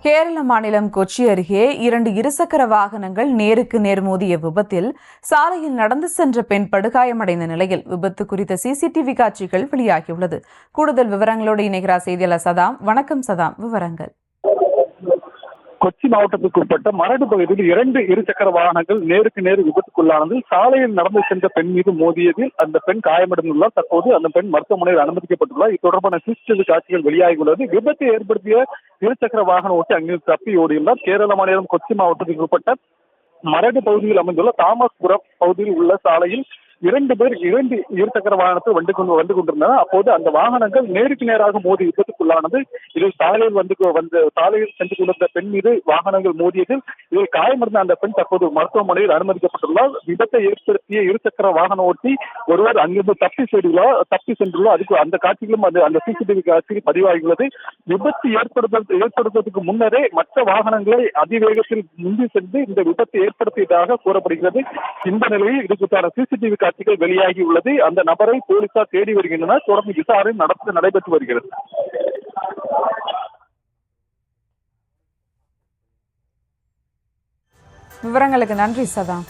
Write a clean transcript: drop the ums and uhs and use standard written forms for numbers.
கேரள மாநிலம் கொச்சி அருகே 2 இருசக்கர வாகனங்கள் நேருக்கு நேர் மோதிய விபத்தில் சாலையில் நடந்து சென்ற பெண் படுகாயமடைந்த நிலையில் விபத்து குறித்த சிசிடிவி காட்சிகள் வெளியாகியுள்ளது. கூடுதல் விவரங்களோடு இணைகிறார் செய்தியாளர் சதாம். வணக்கம் சதாம், விவரங்கள். கொச்சி மாவட்டத்திற்கு உட்பட்ட மரடு பகுதியில் 2 இருசக்கர வாகனங்கள் நேருக்கு நேர் விபத்துக்குள்ளானது. சாலையில் நடந்து சென்ற பெண் மீது மோதியதில் அந்த பெண் காயமடைந்துள்ளார். தற்போது அந்த பெண் மருத்துவமனையில் அனுமதிக்கப்பட்டுள்ளார். இது தொடர்பான சிசிடிவி காட்சிகள் வெளியாகியுள்ளது. விபத்தை ஏற்படுத்திய இருசக்கர வாகனம் ஓட்டி அங்கிருந்து தப்பி ஓடியுள்ளார். கேரள மாநிலம் கொச்சி மாவட்டத்திற்கு உட்பட்ட மரடு பகுதியில் அமைந்துள்ள தாமஸ்புரம் பகுதியில் உள்ள சாலையில் 2 பேர் 2 இருசக்கர வாகனத்தில் வந்து கொண்டிருந்தனர். அப்போது அந்த வாகனங்கள் நேருக்கு நேராக மோதி விபத்துக்குள்ளானது. இதில் சாலையில் சென்று கொண்டிருந்த பெண் மீது வாகனங்கள் மோதியதில் இதில் காயமடைந்த அந்த பெண் தற்போது மருத்துவமனையில் அனுமதிக்கப்பட்டுள்ளார். விபத்தை ஏற்படுத்திய இருசக்கர வாகன ஓட்டி ஒருவர் அங்கிருந்து தப்பி சென்றுள்ளார். அதுக்கு அந்த காட்சிகளும் அந்த சிசிடிவி காட்சியில் பதிவாகியுள்ளது. விபத்து ஏற்படுத்துவதற்கு முன்னரே மற்ற வாகனங்களை அதிவேகத்தில் முந்தி சென்று இந்த விபத்தை ஏற்படுத்தியதாக கூறப்படுகிறது. இந்த நிலையில் இதுக்கான சிசிடிவி காட்சிகள் வெளியாகியுள்ளது. அந்த நபரை போலீசார் தேடி வருகின்றனர். தொடர்ந்து விசாரணை நடைபெற்று வருகிறது. விவரங்களுக்கு நன்றி சதாம்.